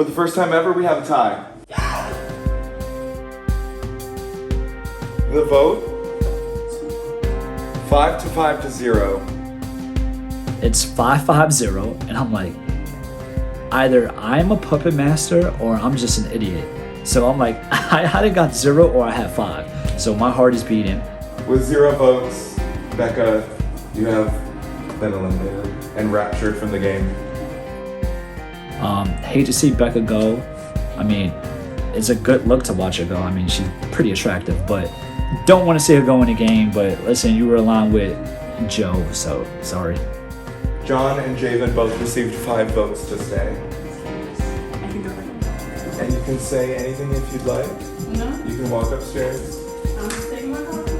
For the first time ever, we have a tie. The vote, 5 to 0. It's 5-5-0, and I'm like, either I'm a puppet master or I'm just an idiot. So I'm like, I either got 0 or I have 5. So my heart is beating. With 0 votes, Becca, you have been eliminated and raptured from the game. Hate to see Becca go. I mean, it's a good look to watch her go. I mean, she's pretty attractive, but don't want to see her go in the game. But listen, you were aligned with Joe, so sorry. Jon and Javan both received 5 votes to stay. I can go back. And you can say anything if you'd like. No, You can walk upstairs. I'm just taking my coffee.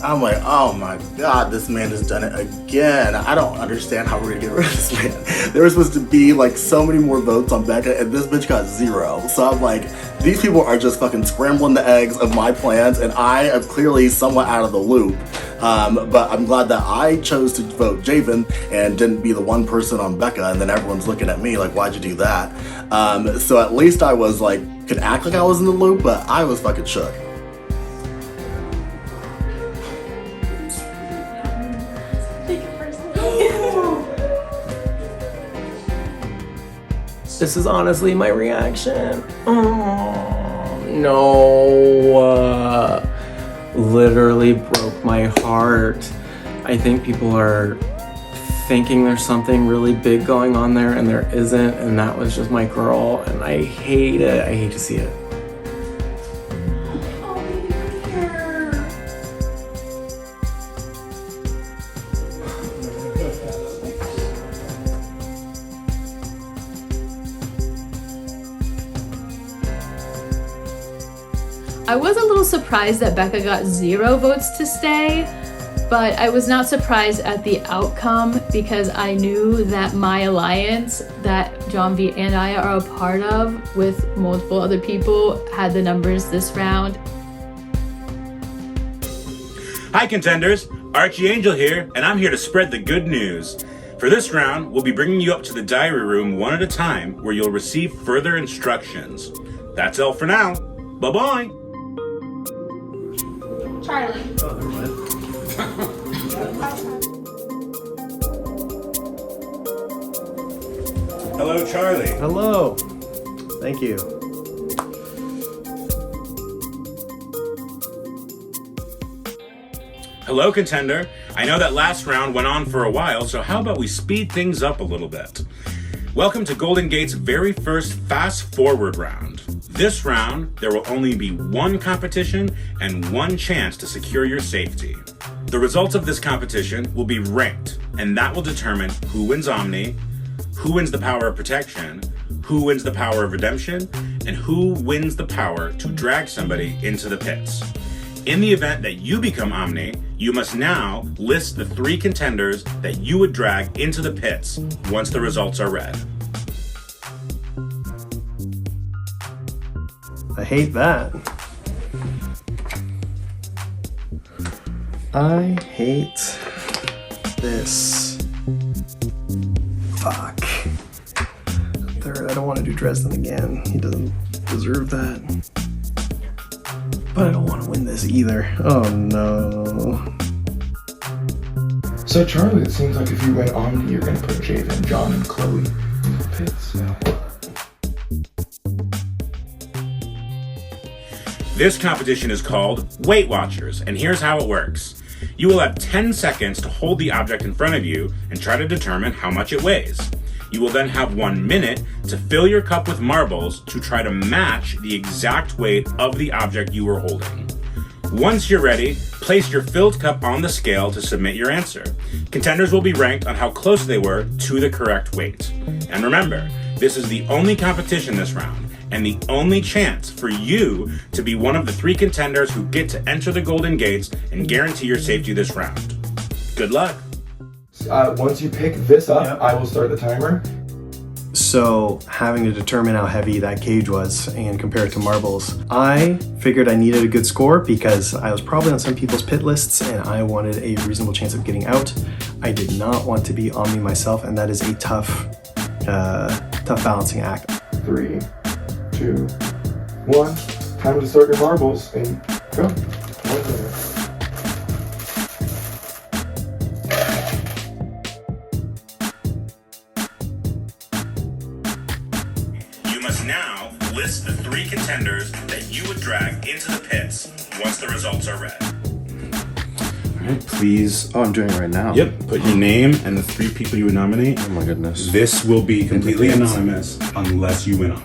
I'm like, oh my god, this man has done it again. I don't understand how we're gonna get rid of this man. There was supposed to be like so many more votes on Becca, and this bitch got 0. So I'm like, these people are just fucking scrambling the eggs of my plans, and I am clearly somewhat out of the loop. But I'm glad that I chose to vote Javan and didn't be the one person on Becca, and then everyone's looking at me like, why'd you do that? So at least I was like, could act like I was in the loop, but I was fucking shook. This is honestly my reaction. Oh, no. Literally broke my heart. I think people are thinking there's something really big going on there and there isn't, and that was just my girl, and I hate it. I hate to see it. I was a little surprised that Becca got 0 votes to stay, but I was not surprised at the outcome because I knew that my alliance that Jon V and I are a part of with multiple other people had the numbers this round. Hi contenders, Archie Angel here, and I'm here to spread the good news. For this round, we'll be bringing you up to the diary room one at a time where you'll receive further instructions. That's all for now. Bye-bye. Charlie. Hello, Charlie. Hello. Thank you. Hello, contender. I know that last round went on for a while, so how about we speed things up a little bit? Welcome to Golden Gate's very first fast forward round. This round, there will only be one competition and one chance to secure your safety. The results of this competition will be ranked, and that will determine who wins Omni, who wins the power of protection, who wins the power of redemption, and who wins the power to drag somebody into the pits. In the event that you become Omni, you must now list the 3 contenders that you would drag into the pits once the results are read. I hate that. I hate this. Fuck. Third, I don't want to do Dresden again. He doesn't deserve that. But I don't want to win this either. Oh no. So Charlie, it seems like if you win Omni, you're going to put Javan, Jon, and Chloe in the pits. This competition is called Weight Watchers, and here's how it works. You will have 10 seconds to hold the object in front of you and try to determine how much it weighs. You will then have 1 minute to fill your cup with marbles to try to match the exact weight of the object you were holding. Once you're ready, place your filled cup on the scale to submit your answer. Contenders will be ranked on how close they were to the correct weight. And remember, this is the only competition this round, and the only chance for you to be one of the 3 contenders who get to enter the Golden Gates and guarantee your safety this round. Good luck. Once you pick this up, I will start the timer. So having to determine how heavy that cage was and compare it to marbles, I figured I needed a good score because I was probably on some people's pit lists and I wanted a reasonable chance of getting out. I did not want to be Omni myself, and that is a tough balancing act. 3, 2, 1. Time to start your marbles and go. 1 minute. You must now list the 3 contenders that you would drag into the pits once the results are read. Alright, please. Oh, I'm doing it right now. Yep, put your name and the 3 people you would nominate. Oh my goodness. This will be completely anonymous unless you win on.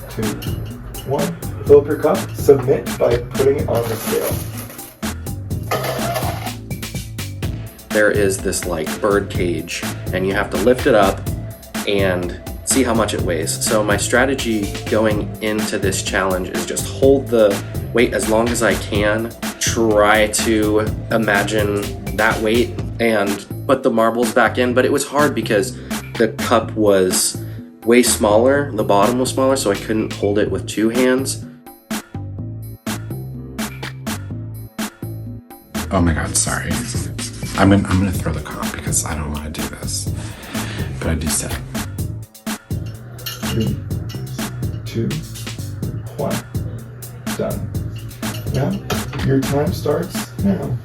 3, 2, 1. Fill up your cup. Submit by putting it on the scale. There is this like bird cage, and you have to lift it up and see how much it weighs. So my strategy going into this challenge is just hold the weight as long as I can, try to imagine that weight and put the marbles back in. But it was hard because the cup was way smaller, the bottom was smaller, so I couldn't hold it with 2 hands. Oh my god, sorry. I'm gonna throw the cup because I don't want to do this. But I do set it. 3, 2, 1. Done. Now, your time starts now.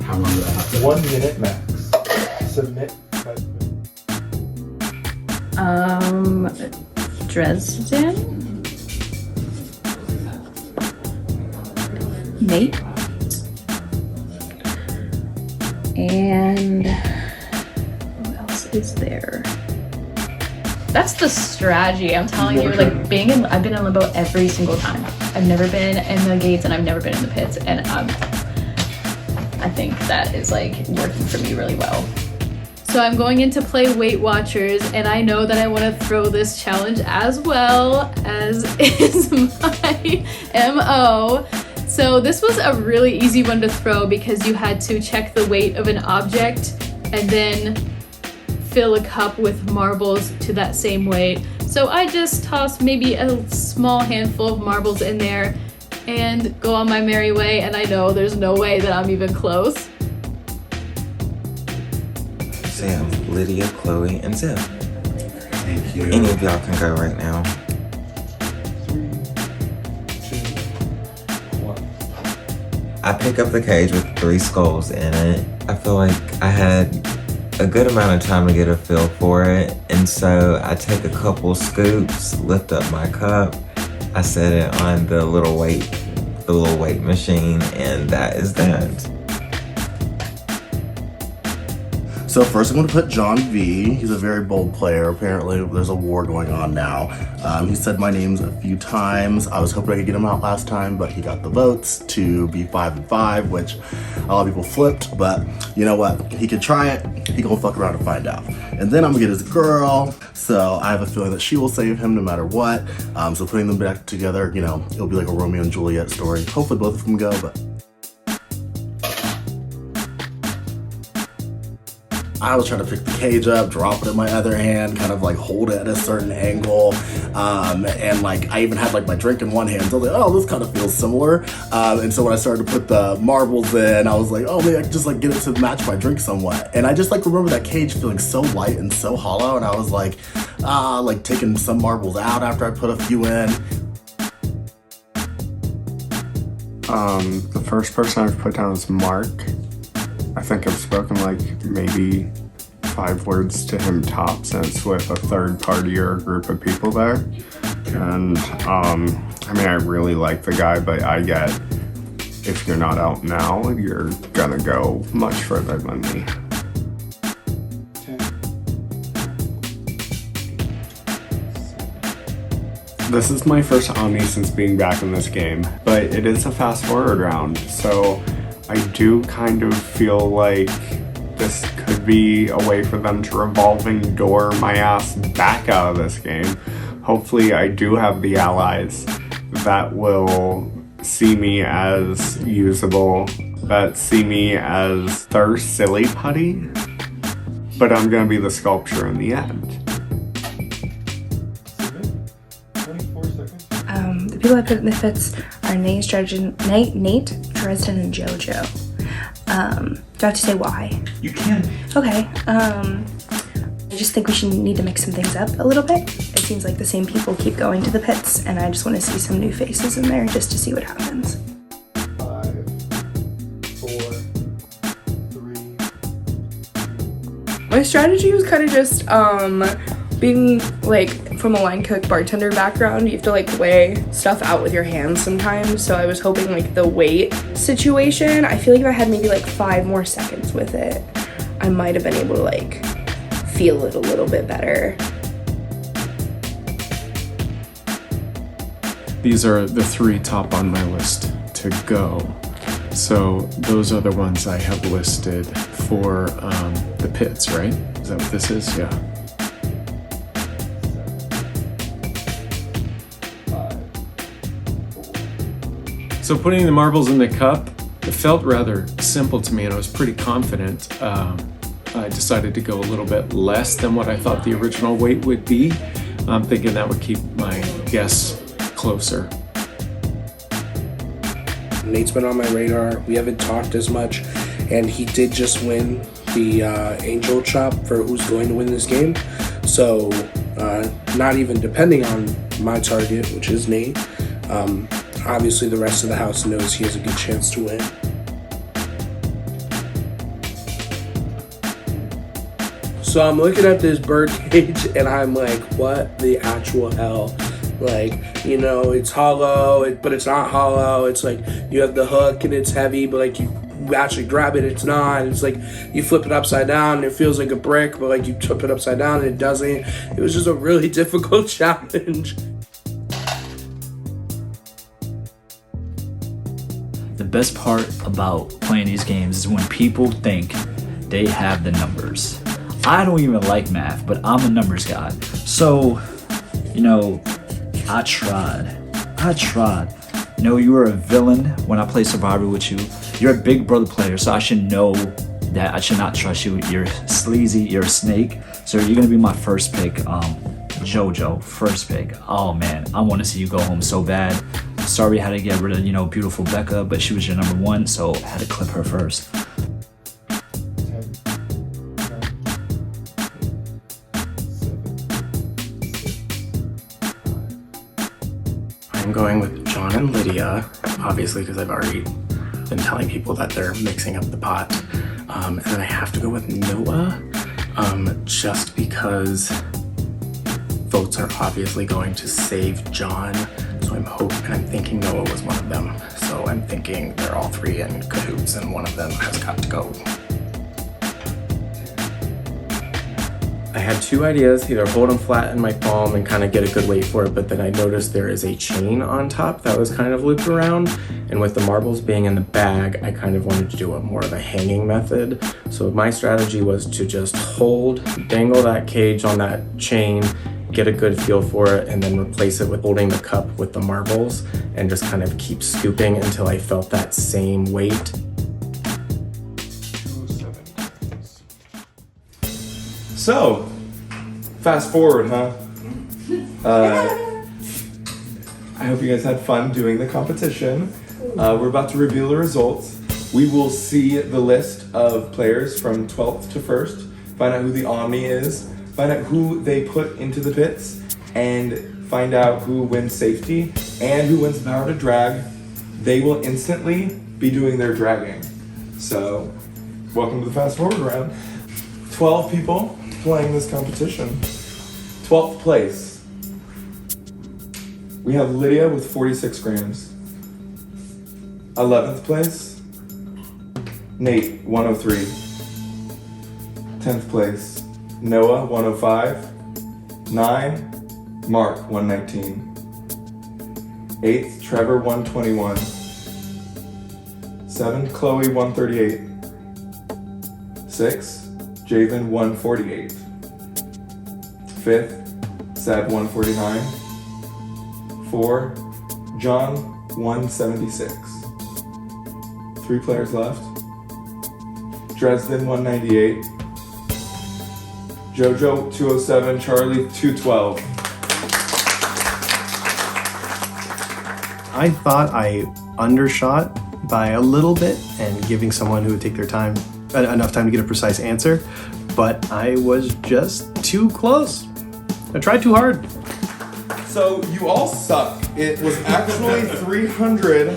How long do I have to? 1 minute max. Submit by Dresden. Nate. And who else is there? That's the strategy. I'm telling you, like I've been in limbo every single time. I've never been in the gates and I've never been in the pits, and I think that is like working for me really well. So I'm going in to play Weight Watchers, and I know that I want to throw this challenge as well, as is my MO. So this was a really easy one to throw because you had to check the weight of an object and then fill a cup with marbles to that same weight. So I just tossed maybe a small handful of marbles in there and go on my merry way, and I know there's no way that I'm even close. Sam, Lydia, Chloe, and Zip. Thank you. Any of y'all can go right now. 3, 2, 1. I pick up the cage with 3 skulls in it. I feel like I had a good amount of time to get a feel for it, and so I take a couple scoops, lift up my cup, I set it on the little weight machine, and that is that. So first I'm going to put Jon V. He's a very bold player. Apparently there's a war going on now. He said my names a few times. I was hoping I could get him out last time, but he got the votes to be 5 and 5, which a lot of people flipped, but you know what? He could try it. He gonna fuck around and find out. And then I'm gonna get his girl. So I have a feeling that she will save him no matter what. So putting them back together, you know, it'll be like a Romeo and Juliet story. Hopefully both of them go, but I was trying to pick the cage up, drop it in my other hand, kind of like hold it at a certain angle. And like, I even had like my drink in one hand. So I was like, oh, this kind of feels similar. And so when I started to put the marbles in, I was like, oh, maybe I could just like get it to match my drink somewhat. And I just like remember that cage feeling so light and so hollow. And I was like taking some marbles out after I put a few in. The first person I've put down is Mark. I think I've spoken like maybe 5 words to him tops, and it's with a third party or a group of people there. And I mean, I really like the guy, but I get, if you're not out now, you're gonna go much further than me. 10. This is my first Omni since being back in this game, but it is a fast forward round, so I do kind of feel like this could be a way for them to revolving door my ass back out of this game. Hopefully I do have the allies that will see me as usable, that see me as their silly putty, but I'm gonna be the sculpture in the end. 24 seconds. The people I put in the pits are Nate, Dresden, and JoJo. Do I have to say why? You can. Okay. just think we need to mix some things up a little bit. It seems like the same people keep going to the pits, and I just want to see some new faces in there just to see what happens. 5, 4, 3. My strategy was kind of just being like from a line cook bartender background, you have to like weigh stuff out with your hands sometimes. So I was hoping like the weight situation, I feel like if I had maybe like 5 more seconds with it, I might have been able to like feel it a little bit better. These are the 3 top on my list to go. So those are the ones I have listed for the pits, right? Is that what this is? Yeah. So putting the marbles in the cup, it felt rather simple to me and I was pretty confident. I decided to go a little bit less than what I thought the original weight would be. I'm thinking that would keep my guess closer. Nate's been on my radar. We haven't talked as much, and he did just win the angel chop for who's going to win this game. So not even depending on my target, which is Nate, obviously the rest of the house knows he has a good chance to win. So I'm looking at this bird cage and I'm like, what the actual hell? Like, you know, it's hollow, but it's not hollow. It's like you have the hook and it's heavy, but like you actually grab it, it's not. It's like you flip it upside down and it feels like a brick, but like you flip it upside down and it doesn't. It was just a really difficult challenge. The best part about playing these games is when people think they have the numbers. I don't even like math, but I'm a numbers guy. So, you know, I tried. You know, you were a villain when I played Survivor with you. You're a Big Brother player, so I should know that I should not trust you. You're sleazy, you're a snake. So you're gonna be my first pick, JoJo, first pick. Oh man, I wanna see you go home so bad. Sorry I had to get rid of, you know, beautiful Becca, but she was your number 1, so I had to clip her first. I'm going with Jon and Lydia, obviously because I've already been telling people that they're mixing up the pot. And then I have to go with Noah, just because votes are obviously going to save Jon. So I'm thinking Noah was one of them. So I'm thinking they're all 3 in cahoots and one of them has got to go. I had 2 ideas, either hold them flat in my palm and kind of get a good weight for it, but then I noticed there is a chain on top that was kind of looped around, and with the marbles being in the bag, I kind of wanted to do more of a hanging method. So my strategy was to just dangle that cage on that chain, get a good feel for it, and then replace it with holding the cup with the marbles, and just kind of keep scooping until I felt that same weight. So, fast forward, huh? I hope you guys had fun doing the competition. We're about to reveal the results. We will see the list of players from 12th to 1st, find out who the Omni is, find out who they put into the pits, and find out who wins safety and who wins power to drag. They will instantly be doing their dragging. So, welcome to the fast forward round. 12 people playing this competition. 12th place. We have Lydia with 46 grams. 11th place, Nate, 103. 10th place, Noah, 105. 9, Mark, 119. 8th, Trevor, 121. 7th, Chloe, 138. 6th, Javan, 148. 5th, Seb, 149. 4, Jon, 176. 3 players left. Dresden, 198. JoJo, 207. Charlie, 212. I thought I undershot by a little bit and giving someone who would take their time, enough time to get a precise answer. but I was just too close. I tried too hard. So you all suck. It was actually 347.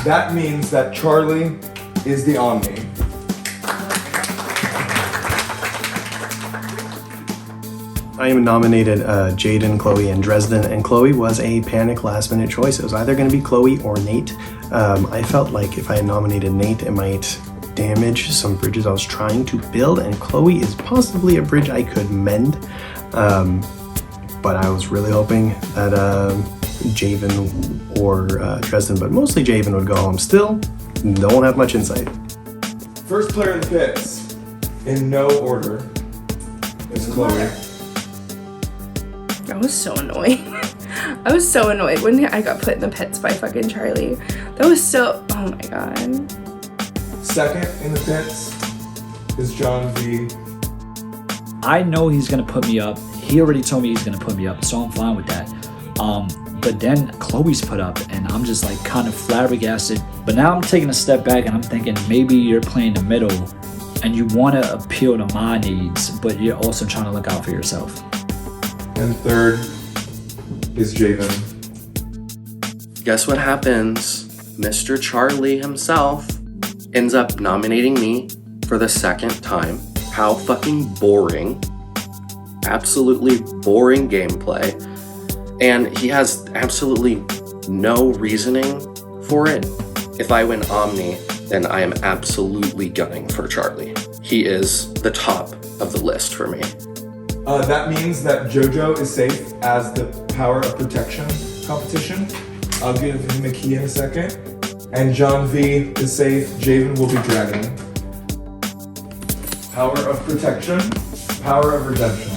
That means that Charlie is the Omni. I am nominated Jaden, Chloe, and Dresden, and Chloe was a panic last-minute choice. It was either going to be Chloe or Nate. I felt like if I had nominated Nate, it might damage some bridges I was trying to build, and Chloe is possibly a bridge I could mend. But I was really hoping that Javan or Dresden, but mostly Javan would go home. Still, don't have much insight. First player in the pits, in no order, is Chloe. I was so annoyed. I was so annoyed when I got put in the pits by fucking Charlie. That was so, oh my god. Second in the pits is Jon V. I know he's gonna put me up. He already told me he's gonna put me up, so I'm fine with that. But then Chloe's put up, and I'm just like kind of flabbergasted. But now I'm taking a step back, and I'm thinking maybe you're playing the middle, and you want to appeal to my needs, but you're also trying to look out for yourself. And third is Javan. Guess what happens? Mr. Charlie himself ends up nominating me for the second time. How fucking boring. Absolutely boring gameplay. And he has absolutely no reasoning for it. If I win Omni, then I am absolutely gunning for Charlie. He is the top of the list for me. That means that JoJo is safe as the Power of Protection competition. I'll give him a key in a second. And Jon V is safe. Javan will be dragging. Power of Protection, Power of Redemption.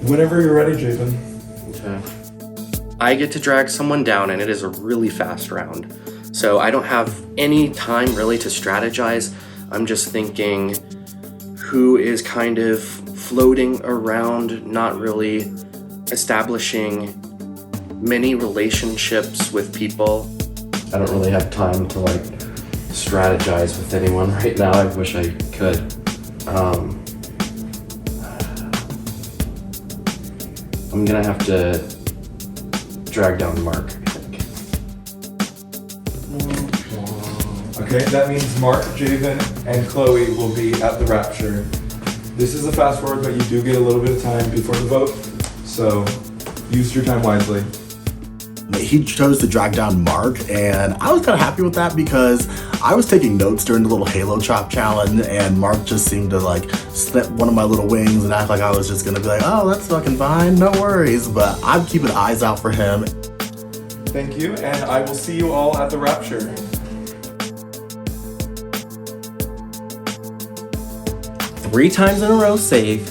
Whenever you're ready, Javan. Okay. I get to drag someone down, and it is a really fast round. So I don't have any time really to strategize. I'm just thinking who is kind of floating around, not really establishing many relationships with people. I don't really have time to like strategize with anyone right now. I wish I could. I'm gonna have to drag down Mark, I think. Okay, that means Mark, Javan, and Chloe will be at the Rapture. This is a fast forward, but you do get a little bit of time before the vote, so use your time wisely. He chose to drag down Mark, and I was kind of happy with that because I was taking notes during the little Halo Chop challenge, and Mark just seemed to like snip one of my little wings and act like I was just gonna be like, oh, that's fucking fine, no worries, but I'm keeping eyes out for him. Thank you, and I will see you all at the Rapture. Three times in a row safe,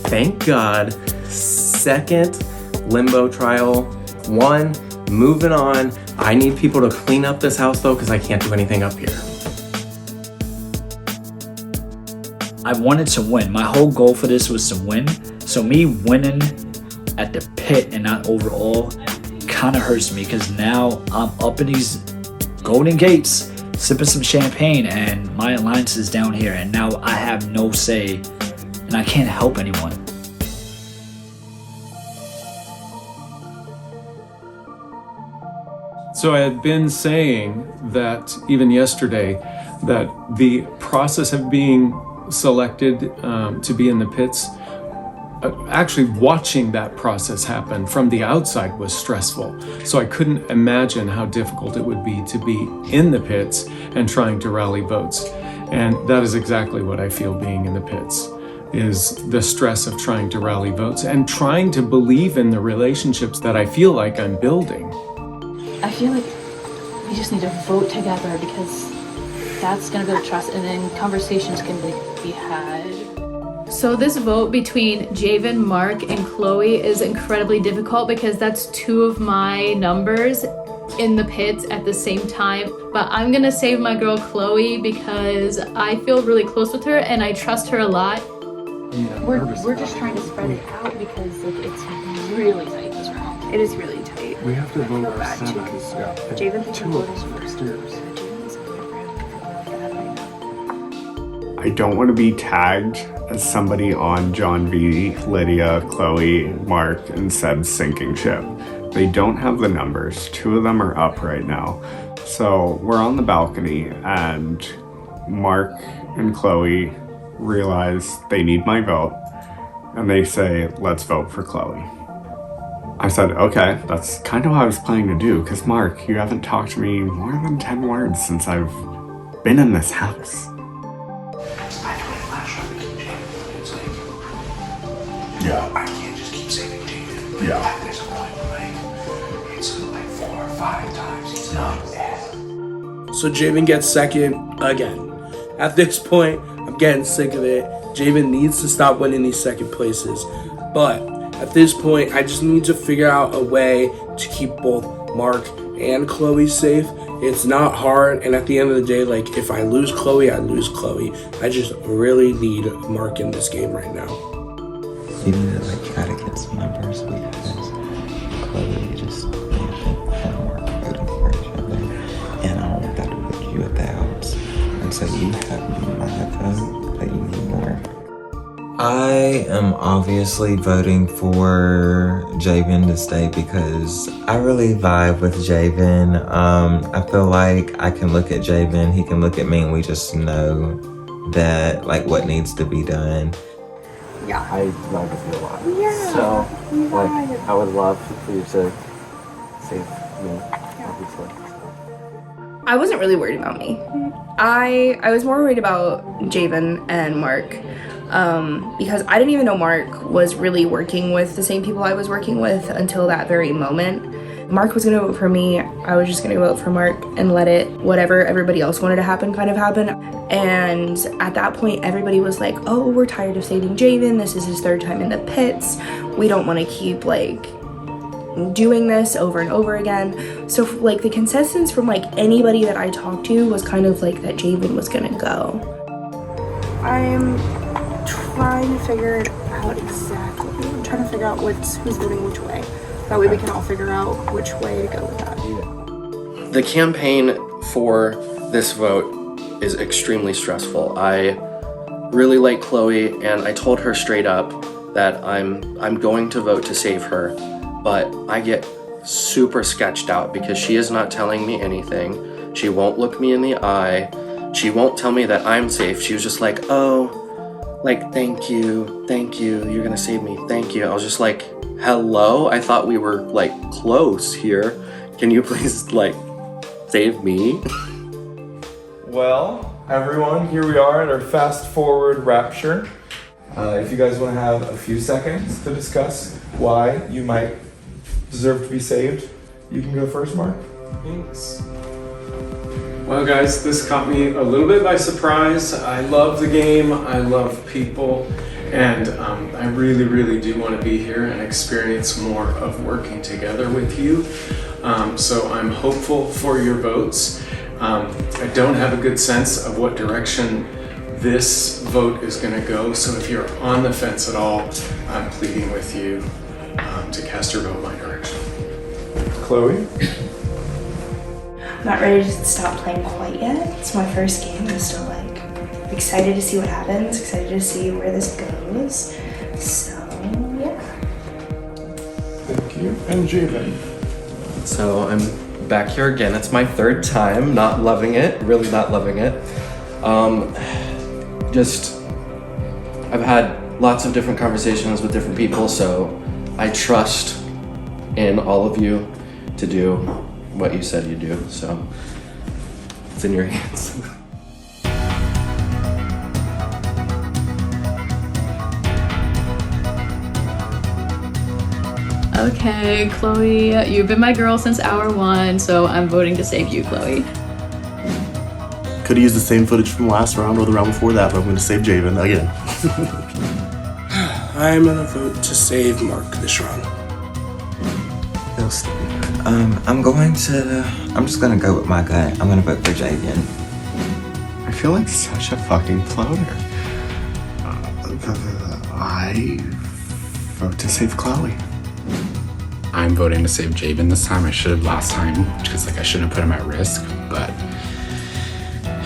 thank God. Second limbo trial, one, moving on. I need people to clean up this house though, because I can't do anything up here. I wanted to win. My whole goal for this was to win. So me winning at the pit and not overall kind of hurts me because now I'm up in these golden gates, sipping some champagne, and my alliance is down here, and now I have no say, and I can't help anyone. So I had been saying that even yesterday that the process of being selected to be in the pits, actually watching that process happen from the outside was stressful. So I couldn't imagine how difficult it would be to be in the pits and trying to rally votes. And that is exactly what I feel being in the pits, is the stress of trying to rally votes and trying to believe in the relationships that I feel like I'm building. I feel like we just need to vote together because that's gonna build trust, and then conversations can be had. So this vote between Javan, Mark, and Chloe is incredibly difficult because that's two of my numbers in the pits at the same time. But I'm gonna save my girl Chloe because I feel really close with her and I trust her a lot. Yeah, we're just trying to spread it out because like it's really tight this round. It is really tight. We have to vote bad too because Javan thinks two of us upstairs. I don't want to be tagged as somebody on Jon V, Lydia, Chloe, Mark, and Seb's sinking ship. They don't have the numbers. 2 of them are up right now. So we're on the balcony and Mark and Chloe realize they need my vote and they say, let's vote for Chloe. I said, okay, that's kind of what I was planning to do, because Mark, you haven't talked to me more than 10 words since I've been in this house. Yeah. I can't just keep saving Javan. Yeah. There's a point where it's like 4 or 5 times he's not dead. So Javan gets second again. At this point, I'm getting sick of it. Javan needs to stop winning these second places. But at this point, I just need to figure out a way to keep both Mark and Chloe safe. It's not hard, and at the end of the day, like, if I lose Chloe, I lose Chloe. I just really need Mark in this game right now. You need to like try to get some numbers because Chloe just and Mark voting for each other, and I don't want that to put you at the outs. And so you have my vote, but you need more. I am obviously voting for Javan to stay because I really vibe with Javan. I feel like I can look at Javan, he can look at me, and we just know that like what needs to be done. Yeah. I vibe with you a lot. Yeah. So, like, I would love for you to save me, obviously. I wasn't really worried about me. I was more worried about Javan and Mark. Because I didn't even know Mark was really working with the same people I was working with until that very moment. Mark was gonna vote for me, I was just gonna vote for Mark and let it, whatever everybody else wanted to happen, kind of happen. And at that point, everybody was like, oh, we're tired of saving Javan, this is his 3rd time in the pits, we don't wanna keep like doing this over and over again. So like the consensus from like anybody that I talked to was kind of like that Javan was gonna go. I'm trying to figure it out exactly. I'm trying to figure out who's voting which way. That way we can all figure out which way to go with that. The campaign for this vote is extremely stressful. I really like Chloe, and I told her straight up that I'm going to vote to save her, but I get super sketched out because she is not telling me anything. She won't look me in the eye. She won't tell me that I'm safe. She was just like, oh, like, thank you, you're gonna save me, thank you. I was just like, hello? I thought we were, like, close here. Can you please, like, save me? Well, everyone, here we are at our fast forward Rapture. If you guys want to have a few seconds to discuss why you might deserve to be saved, you can go first, Mark. Thanks. Well, guys, this caught me a little bit by surprise. I love the game, I love people, and I really, really do want to be here and experience more of working together with you. So I'm hopeful for your votes. I don't have a good sense of what direction this vote is going to go, so if you're on the fence at all, I'm pleading with you to cast your vote my direction. Chloe? I'm not ready to stop playing quite yet. It's my first game. I'm still like excited to see what happens, excited to see where this goes. So yeah. Thank you. And Javan. So I'm back here again. It's my 3rd time, not loving it, really not loving it. I've had lots of different conversations with different people, so I trust in all of you to do what you said you do, so it's in your hands. Okay, Chloe, you've been my girl since hour 1, so I'm voting to save you, Chloe. Could have used the same footage from last round or the round before that, but I'm going to save Javan again. I'm gonna vote to save Mark this round. Feels stupid. I'm just gonna go with my gut. I'm gonna vote for Javan. I feel like such a fucking floater. I vote to save Chloe. I'm voting to save Javan this time. I should have last time because like I shouldn't have put him at risk, but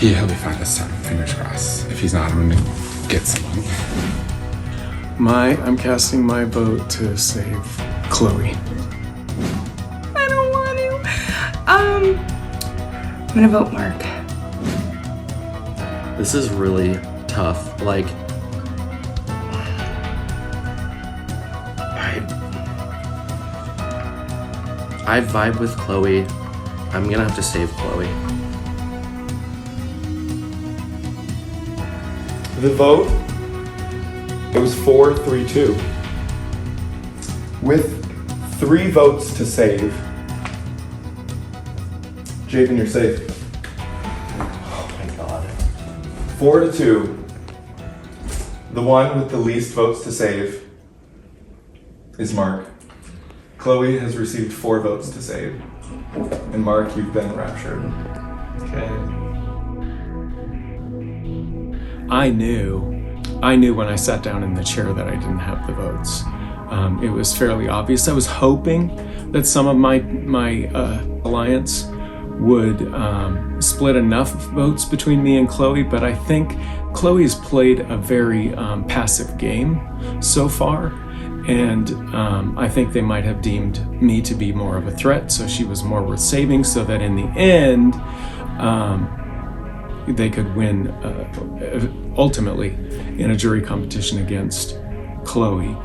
He'll be fine this time. Fingers crossed. If he's not, I'm gonna get someone. I'm casting my vote to save Chloe. I don't want to. I'm gonna vote Mark. This is really tough. Like, I vibe with Chloe. I'm gonna have to save Chloe. The vote, it was 4-3-2. With 3 votes to save. Javan, you're safe. Oh my god. 4-2. The one with the least votes to save is Mark. Chloe has received 4 votes to save. And Mark, you've been raptured. Okay. I knew when I sat down in the chair that I didn't have the votes. It was fairly obvious. I was hoping that some of my alliance would split enough votes between me and Chloe, but I think Chloe's played a very passive game so far, and I think they might have deemed me to be more of a threat, so she was more worth saving, so that in the end, they could win ultimately in a jury competition against Chloe.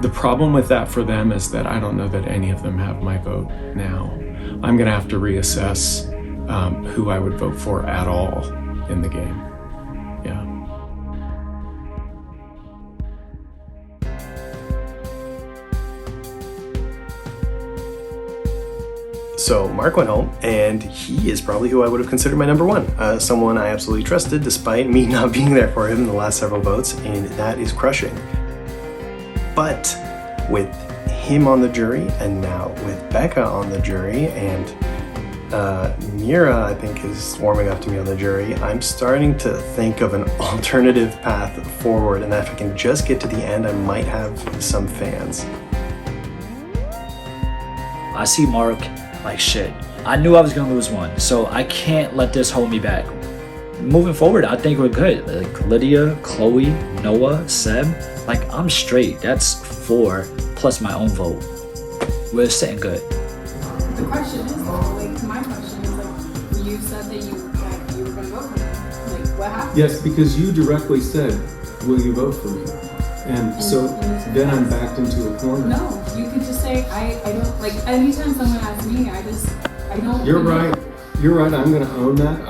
The problem with that for them is that I don't know that any of them have my vote now. I'm gonna have to reassess who I would vote for at all in the game. Yeah. So Mark went home, and he is probably who I would have considered my number one. Someone I absolutely trusted despite me not being there for him in the last several votes, and that is crushing. But with him on the jury, and now with Becca on the jury, and Mira, I think, is warming up to me on the jury, I'm starting to think of an alternative path forward, and that if I can just get to the end, I might have some fans. I see Mark like shit. I knew I was gonna lose one, so I can't let this hold me back. Moving forward, I think we're good. Like Lydia, Chloe, Noah, Seb, like I'm straight. That's 4 plus my own vote. We're sitting good. The question is though, like my question is like, you said that you were gonna vote for me. Like what happened? Yes, because you directly said, "Will you vote for me?" And so then I'm backed into a corner. No, you could just say I don't like. Anytime someone asks me, I don't. You're right. You're right. I'm gonna own that.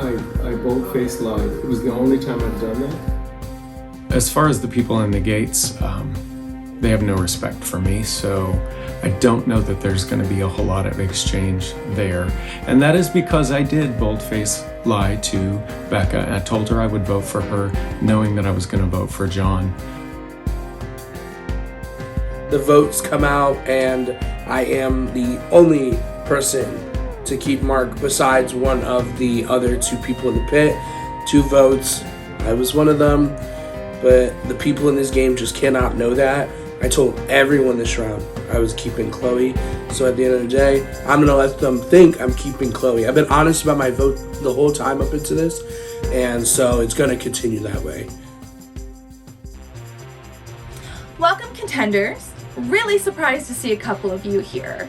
I bold-faced lied. It was the only time I've done that. As far as the people in the gates, they have no respect for me, so I don't know that there's going to be a whole lot of exchange there. And that is because I did bold-faced lie to Becca. I told her I would vote for her, knowing that I was going to vote for Jon. The votes come out, and I am the only person to keep Mark besides one of the other 2 people in the pit. 2 votes. I was one of them, but the people in this game just cannot know that. I told everyone this round I was keeping Chloe, so at the end of the day, I'm gonna let them think I'm keeping Chloe. I've been honest about my vote the whole time up into this, and so it's gonna continue that way. Welcome, contenders. Really surprised to see a couple of you here.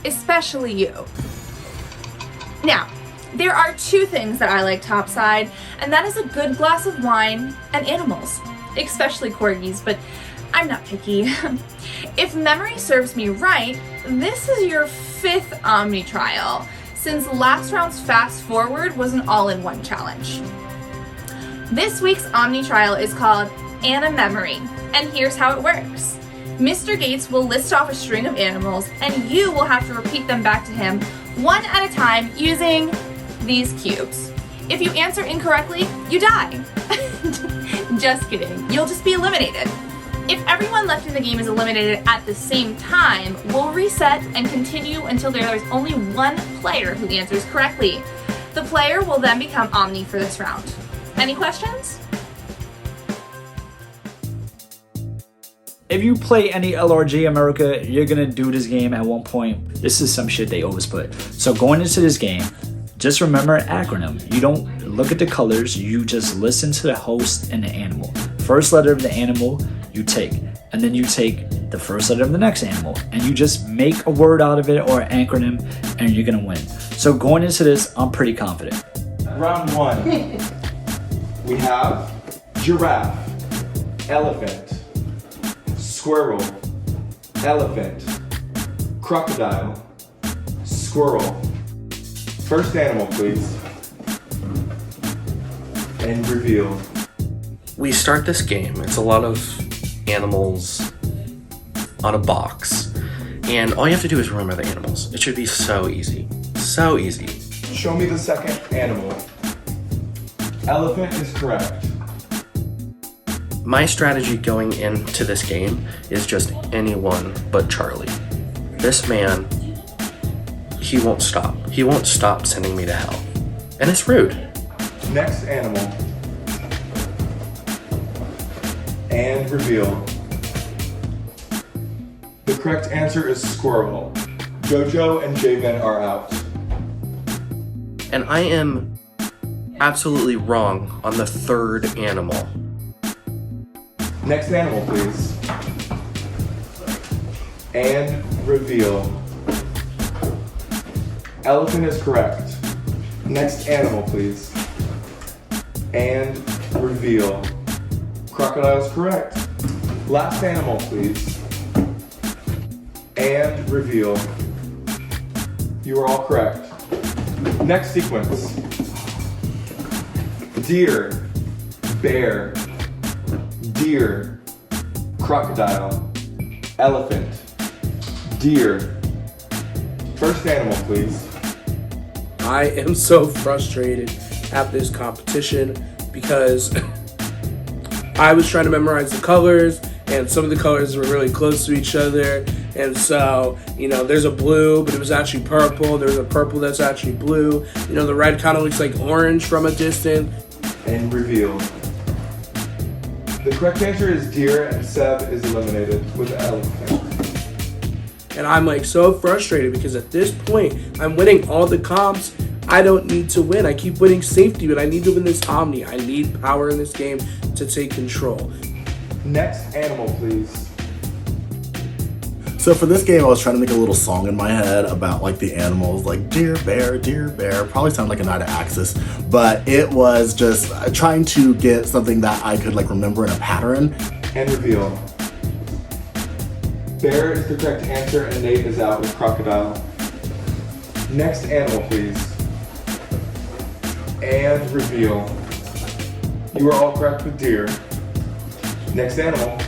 Especially you. Now, there are 2 things that I like topside, and that is a good glass of wine and animals, especially corgis, but I'm not picky. If memory serves me right, this is your 5th Omni trial, since last round's fast forward was an all-in-one challenge. This week's Omni trial is called Anna Memory, and here's how it works. Mr. Gates will list off a string of animals, and you will have to repeat them back to him one at a time using these cubes. If you answer incorrectly, you die. Just kidding. You'll just be eliminated. If everyone left in the game is eliminated at the same time, we'll reset and continue until there is only one player who answers correctly. The player will then become Omni for this round. Any questions? If you play any LRG America, you're gonna do this game at one point. This is some shit they always put. So going into this game, Just remember an acronym. You don't look at the colors, you just listen to the host and the animal. First letter of the animal, you take. And then you take the first letter of the next animal. And you just make a word out of it or an acronym, and you're gonna win. So going into this, I'm pretty confident. Round 1. We have giraffe, elephant, squirrel, elephant, crocodile, squirrel. First animal, please. And reveal. We start this game. It's a lot of animals on a box. And all you have to do is remember the animals. It should be so easy. So easy. Show me the second animal. Elephant is correct. My strategy going into this game is just anyone but Charlie. This man, he won't stop. He won't stop sending me to hell. And it's rude. Next animal. And reveal. The correct answer is squirrel. JoJo and Javan are out. And I am absolutely wrong on the third animal. Next animal, please. And reveal. Elephant is correct. Next animal, please. And reveal. Crocodile is correct. Last animal, please. And reveal. You are all correct. Next sequence. Deer, bear, deer, crocodile, elephant, deer. First animal, please. I am so frustrated at this competition because I was trying to memorize the colors, and some of the colors were really close to each other. And so, there's a blue, but it was actually purple. There's a purple that's actually blue. The red kind of looks like orange from a distance. And reveal. The correct answer is deer, and Seb is eliminated with the elephant. And I'm so frustrated because at this point, I'm winning all the comps. I don't need to win. I keep winning safety, but I need to win this Omni. I need power in this game to take control. Next animal, please. So for this game, I was trying to make a little song in my head about the animals, like deer, bear, probably sound like a Knight of Axis, but it was just trying to get something that I could remember in a pattern. And reveal. Bear is the correct answer, and Nate is out with crocodile. Next animal, please. And reveal. You are all correct with deer. Next animal.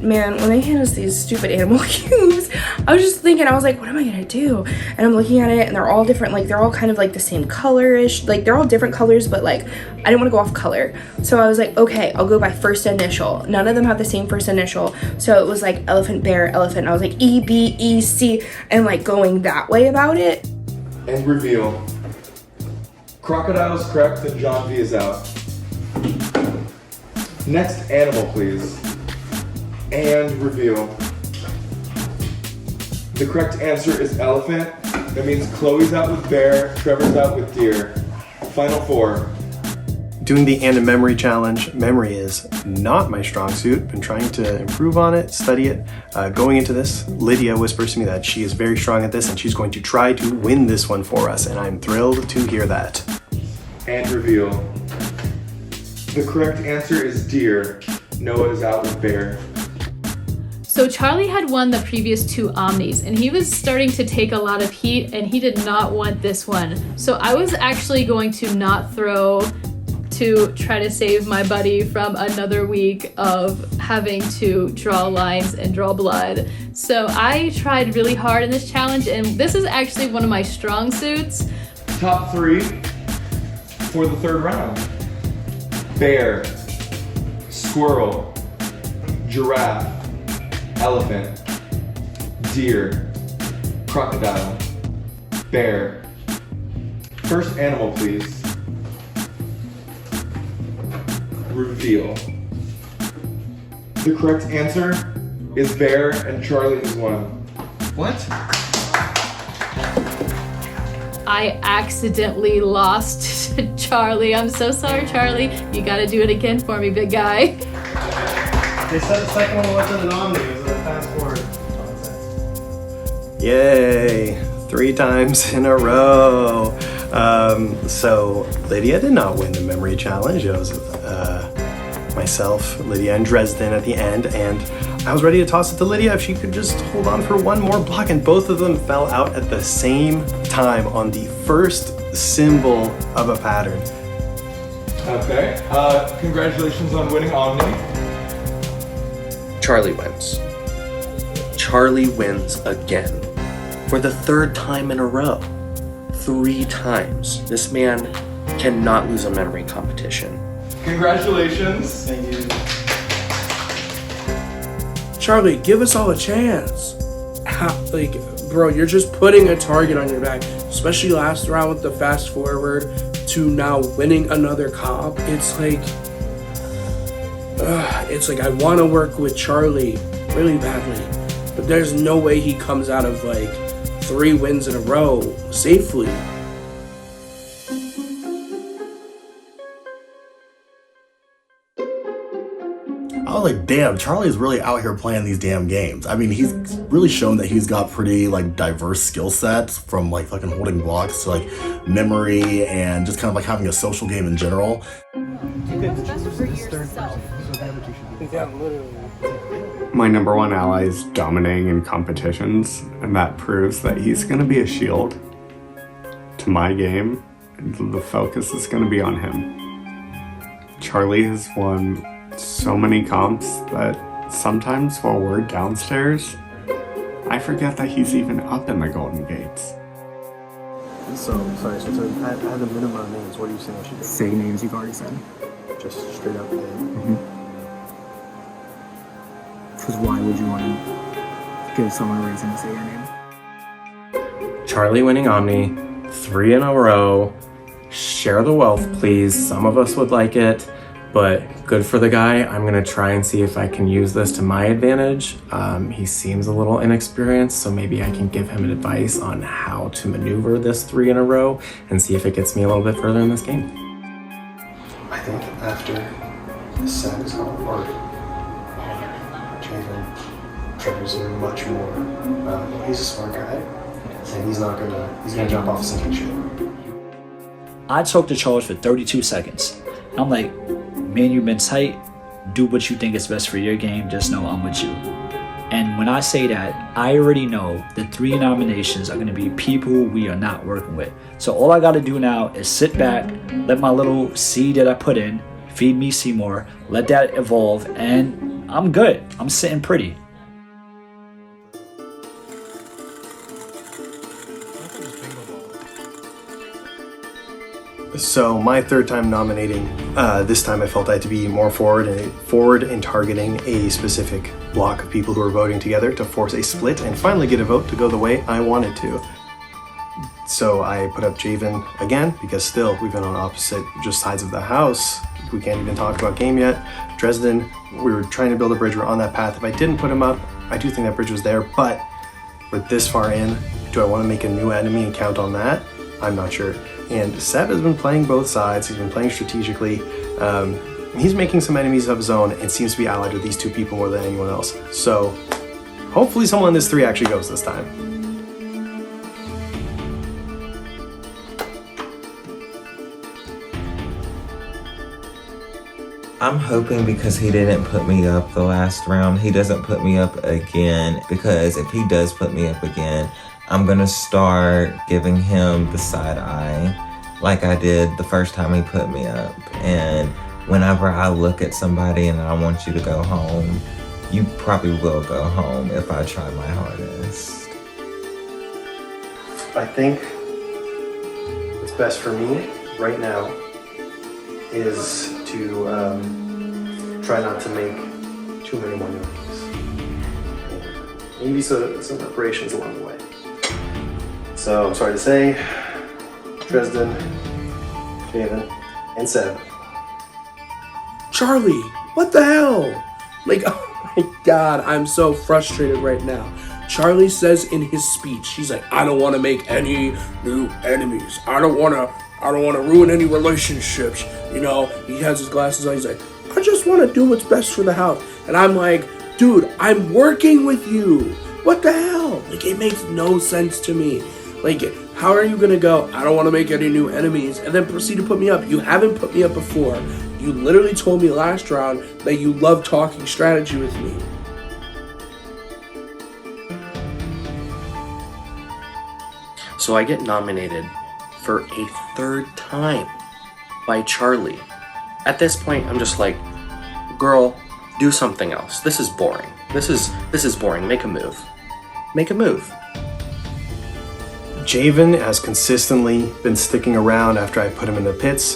Man, when they hand us these stupid animal cubes, I was just thinking, I was like, what am I gonna do? And I'm looking at it, and they're all different, they're all kind of the same color-ish, they're all different colors, but I didn't want to go off color. So I was like, okay, I'll go by first initial. None of them have the same first initial, so it was elephant, bear, elephant. I was like E, B, E, C, and going that way about it. And reveal. Crocodile is correct, and Jon V is out. Next animal, please. And reveal. The correct answer is elephant. That means Chloe's out with bear, Trevor's out with deer. Final four. Doing the and a memory challenge. Memory is not my strong suit. Been trying to improve on it, study it. Going into this, Lydia whispers to me that she is very strong at this and she's going to try to win this one for us, and I'm thrilled to hear that. And reveal. The correct answer is deer. Noah is out with bear. So Charlie had won the previous two Omnis, and he was starting to take a lot of heat, and he did not want this one. So I was actually going to not throw to try to save my buddy from another week of having to draw lines and draw blood. So I tried really hard in this challenge, and this is actually one of my strong suits. Top three for the third round. Bear, squirrel, giraffe, elephant, deer, crocodile, bear. First animal, please. Reveal. The correct answer is bear, and Charlie has won. What? I accidentally lost to Charlie. I'm so sorry, Charlie. You gotta do it again for me, big guy. They said the second one wasn't an Omni, it was a fast forward. Yay! 3 times in a row. So Lydia did not win the memory challenge. It was myself, Lydia, and Dresden at the end, and I was ready to toss it to Lydia if she could just hold on for one more block, and both of them fell out at the same time on the first symbol of a pattern. Okay. Congratulations on winning Omni. Charlie wins. Charlie wins again. For the 3rd time in a row. 3 times. This man cannot lose a memory competition. Congratulations. Thank you. Charlie, give us all a chance. Bro, you're just putting a target on your back, especially last round with the fast forward to now winning another comp. It's like I want to work with Charlie really badly, but there's no way he comes out of 3 wins in a row safely. I was like, damn, Charlie's really out here playing these damn games. I mean, he's really shown that he's got pretty diverse skill sets, from fucking holding blocks to memory and just kind of having a social game in general. My number 1 ally is dominating in competitions, and that proves that he's going to be a shield to my game, and the focus is going to be on him. Charlie has won so many comps that sometimes while we're downstairs, I forget that he's even up in the Golden Gates. So at the minimum of names, what are you saying I should do? Say names you've already said. Just straight up name. Because why would you want to give someone a reason to say your name? Charlie winning Omni, 3 in a row. Share the wealth, please. Some of us would like it, but good for the guy. I'm gonna try and see if I can use this to my advantage. He seems a little inexperienced, so maybe I can give him advice on how to maneuver this 3 in a row and see if it gets me a little bit further in this game. I think after the set is gone, or Javan, Trevor's much more, he's a smart guy, and he's gonna jump off a sinking ship. I took the charge for 32 seconds. I'm like, man, you've been tight. Do what you think is best for your game. Just know I'm with you. And when I say that, I already know the 3 nominations are going to be people we are not working with. So all I got to do now is sit back, let my little seed that I put in, feed me Seymour, let that evolve, and I'm good. I'm sitting pretty. So my 3rd time nominating, this time I felt I had to be more forward in targeting a specific block of people who are voting together to force a split and finally get a vote to go the way I wanted to. So I put up Javan again, because still we've been on opposite just sides of the house. We can't even talk about game yet. Dresden, we were trying to build a bridge. We're on that path. If I didn't put him up, I do think that bridge was there, but we're this far in. Do I want to make a new enemy and count on that? I'm not sure. And Seb has been playing both sides. He's been playing strategically. He's making some enemies of his own and seems to be allied with these 2 people more than anyone else. So hopefully someone in this 3 actually goes this time. I'm hoping because he didn't put me up the last round, he doesn't put me up again, because if he does put me up again, I'm gonna start giving him the side eye like I did the first time he put me up. And whenever I look at somebody and I want you to go home, you probably will go home if I try my hardest. I think what's best for me right now is to try not to make too many more movies. Maybe some preparations along the way. So I'm sorry to say, Dresden, Javan, and Seb. Charlie, what the hell? Oh my god, I'm so frustrated right now. Charlie says in his speech, he's like, I don't want to make any new enemies. I don't want to ruin any relationships. You know, he has his glasses on. He's like, I just want to do what's best for the house. And I'm like, dude, I'm working with you. What the hell? Like, it makes no sense to me. Like, how are you gonna go, I don't want to make any new enemies, and then proceed to put me up? You haven't put me up before. You literally told me last round that you love talking strategy with me. So I get nominated for a third time by Charlie. At this point, I'm just like, girl, do something else. This is boring. This is boring. Make a move. Make a move. Javan has consistently been sticking around after I put him in the pits.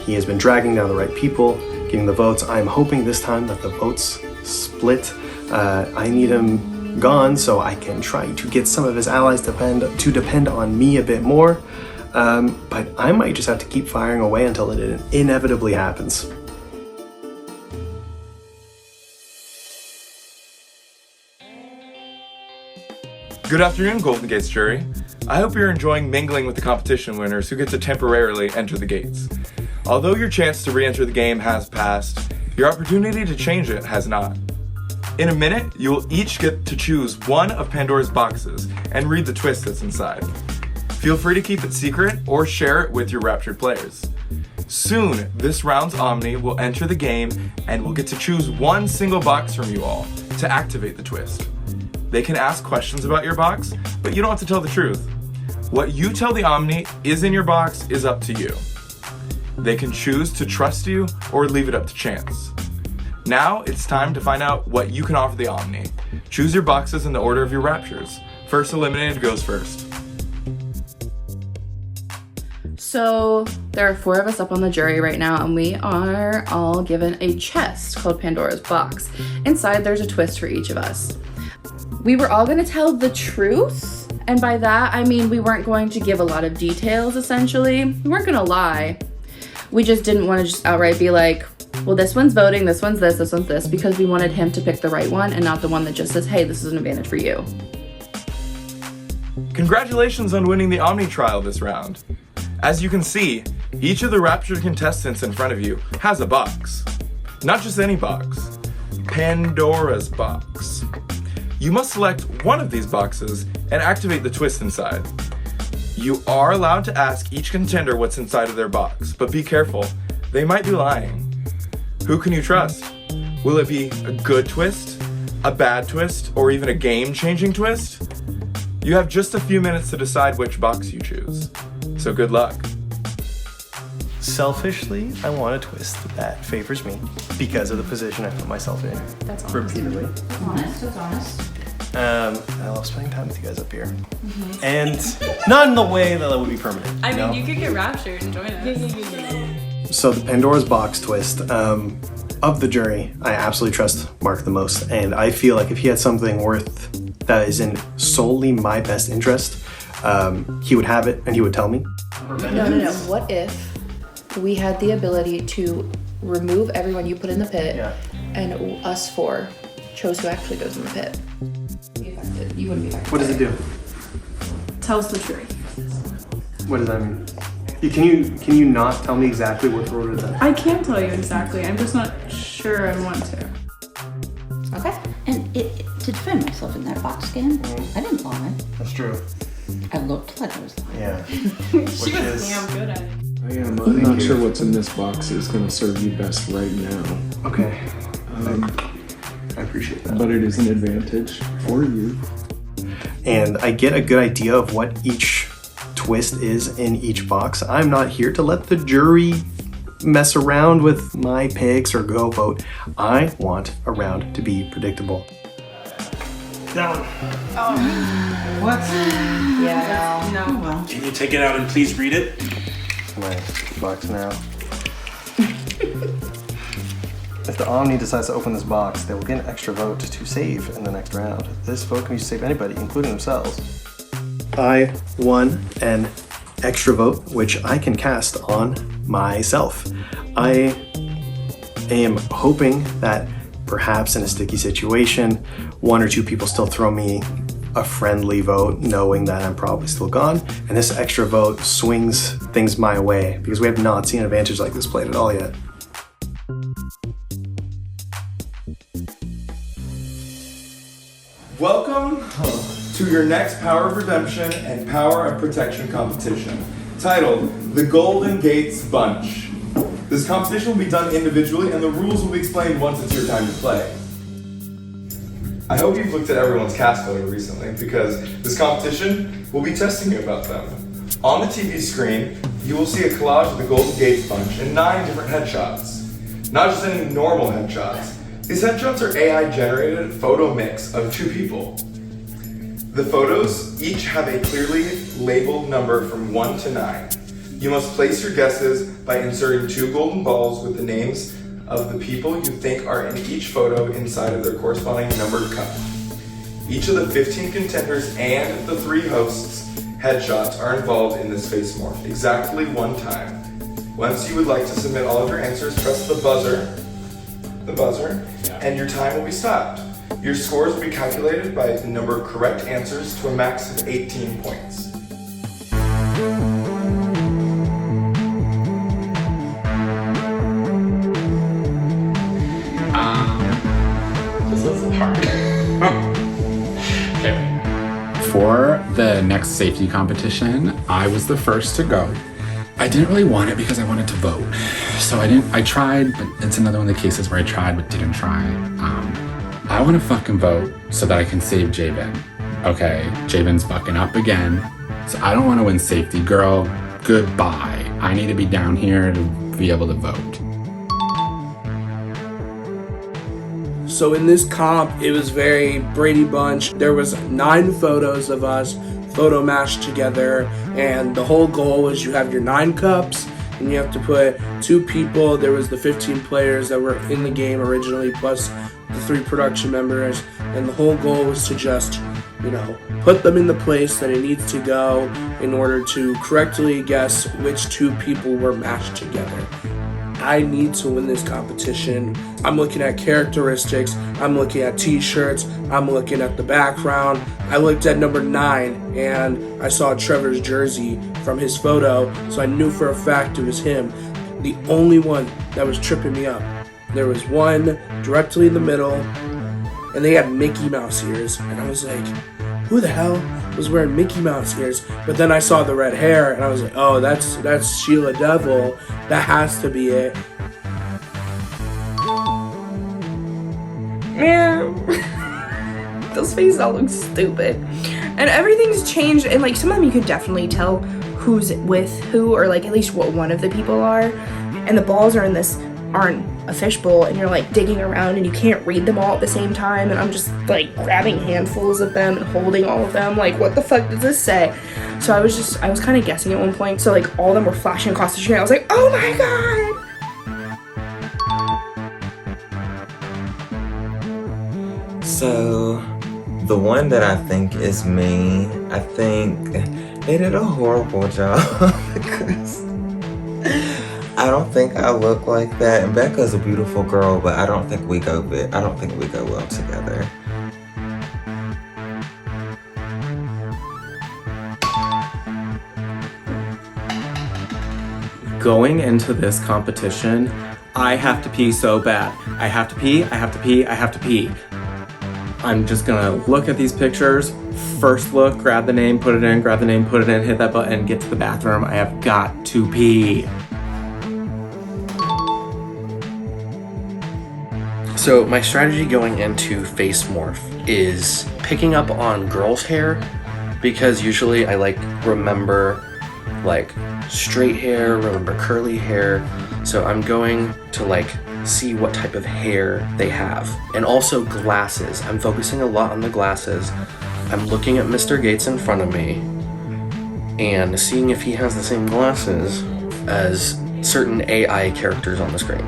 He has been dragging down the right people, getting the votes. I'm hoping this time that the votes split. I need him gone so I can try to get some of his allies to depend on me a bit more. But I might just have to keep firing away until it inevitably happens. Good afternoon, Golden Gates jury. I hope you're enjoying mingling with the competition winners who get to temporarily enter the gates. Although your chance to re-enter the game has passed, your opportunity to change it has not. In a minute, you will each get to choose one of Pandora's boxes and read the twist that's inside. Feel free to keep it secret or share it with your Raptured players. Soon, this round's Omni will enter the game and will get to choose one single box from you all to activate the twist. They can ask questions about your box, but you don't have to tell the truth. What you tell the Omni is in your box is up to you. They can choose to trust you or leave it up to chance. Now it's time to find out what you can offer the Omni. Choose your boxes in the order of your Raptures. First eliminated goes first. So there are 4 of us up on the jury right now, and we are all given a chest called Pandora's box. Inside there's a twist for each of us. We were all gonna tell the truth, and by that I mean we weren't going to give a lot of details, essentially. We weren't gonna lie. We just didn't want to just outright be like, well, this one's voting, this one's this one's this, because we wanted him to pick the right one and not the one that just says, hey, this is an advantage for you. Congratulations on winning the Omni trial this round. As you can see, each of the Raptured contestants in front of you has a box. Not just any box, Pandora's box. You must select one of these boxes and activate the twist inside. You are allowed to ask each contender what's inside of their box, but be careful, they might be lying. Who can you trust? Will it be a good twist, a bad twist, or even a game-changing twist? You have just a few minutes to decide which box you choose, so good luck. Selfishly, I want a twist that favors me because of the position I put myself in. That's honest. Repeatedly. That's honest, that's honest. I love spending time with you guys up here. And not in the way that would be permanent. I know? mean, you could get raptured and join us. So the Pandora's box twist, of the jury, I absolutely trust Mark the most. And I feel like if he had something worth that is in solely my best interest, he would have it and he would tell me. No. What if we had the ability to remove everyone you put in the pit and us 4 chose who actually goes in the pit? You wouldn't be affected. What does it do? Tell us the truth. What does that mean? Can you not tell me exactly what order that? I can tell you exactly. I'm just not sure I want to. Okay. And to defend myself in that box again, I didn't lie. That's true. I looked like I was lying. Yeah. She was damn good at it. I'm not sure what's in this box is going to serve you best right now. Okay. I appreciate that. But it is an advantage for you. And I get a good idea of what each twist is in each box. I'm not here to let the jury mess around with my picks or go vote. I want a round to be predictable. That one. What? Yeah. No. Well. Can you take it out and please read it? My box now. If the Omni decides to open this box, they will get an extra vote to save in the next round. This vote can be used to save anybody, including themselves. I won an extra vote, which I can cast on myself. I am hoping that perhaps in a sticky situation, one or two people still throw me a friendly vote knowing that I'm probably still gone, and this extra vote swings things my way because we have not seen an advantage like this played at all yet. Welcome to your next Power of Redemption and Power of Protection competition, titled The Golden Gates Bunch. This competition will be done individually and the rules will be explained once it's your time to play. I hope you've looked at everyone's cast photo recently because this competition will be testing you about them. On the TV screen, you will see a collage of the Golden Gates Bunch and 9 different headshots. Not just any normal headshots. These headshots are AI-generated photo mix of 2 people. The photos each have a clearly labeled number from 1 to 9. You must place your guesses by inserting 2 golden balls with the names of the people you think are in each photo inside of their corresponding numbered cup. Each of the 15 contenders and the 3 hosts' headshots are involved in this face morph exactly 1 time. Once you would like to submit all of your answers, press the buzzer, and your time will be stopped. Your scores will be calculated by the number of correct answers to a max of 18 points. This is hard. Okay. For the next safety competition, I was the first to go. I didn't really want it because I wanted to vote. So I tried, but it's another one of the cases where I tried but didn't try. I want to fucking vote so that I can save Javan. Okay, Javan's fucking up again. So I don't want to win safety. Girl, goodbye. I need to be down here to be able to vote. So in this comp, it was very Brady Bunch. There was 9 photos of us photo mashed together, and the whole goal was you have your 9 cups and you have to put 2 people. There was the 15 players that were in the game originally plus the 3 production members, and the whole goal was to just, put them in the place that it needs to go in order to correctly guess which 2 people were mashed together. I need to win this competition. I'm looking at characteristics, I'm looking at t-shirts, I'm looking at the background. I looked at number 9 and I saw Trevor's jersey from his photo, so I knew for a fact it was him. The only one that was tripping me up. There was one directly in the middle and they had Mickey Mouse ears, and I was like, who the hell was wearing Mickey Mouse ears? But then I saw the red hair and I was like, oh, that's Sheila Devil. That has to be it. Man, those faces all look stupid. And everything's changed, and like some of them you could definitely tell who's with who, or like at least what one of the people are. And the balls are in a fishbowl, and you're like digging around and you can't read them all at the same time, and I'm just like grabbing handfuls of them and holding all of them like, what the fuck does this say? So I was kind of guessing at one point, so like all of them were flashing across the screen. I was like, oh my god. So the one that I think is me, I think they did a horrible job because I don't think I look like that. And Becca's a beautiful girl, but I don't think we go well together. Going into this competition, I have to pee so bad. I have to pee, I have to pee, I have to pee. I'm just gonna look at these pictures, first look, grab the name, put it in, grab the name, put it in, hit that button, get to the bathroom. I have got to pee. So my strategy going into face morph is picking up on girls' hair, because usually I remember straight hair, remember curly hair. So I'm going to see what type of hair they have. And also glasses. I'm focusing a lot on the glasses. I'm looking at Mr. Gates in front of me and seeing if he has the same glasses as certain AI characters on the screen.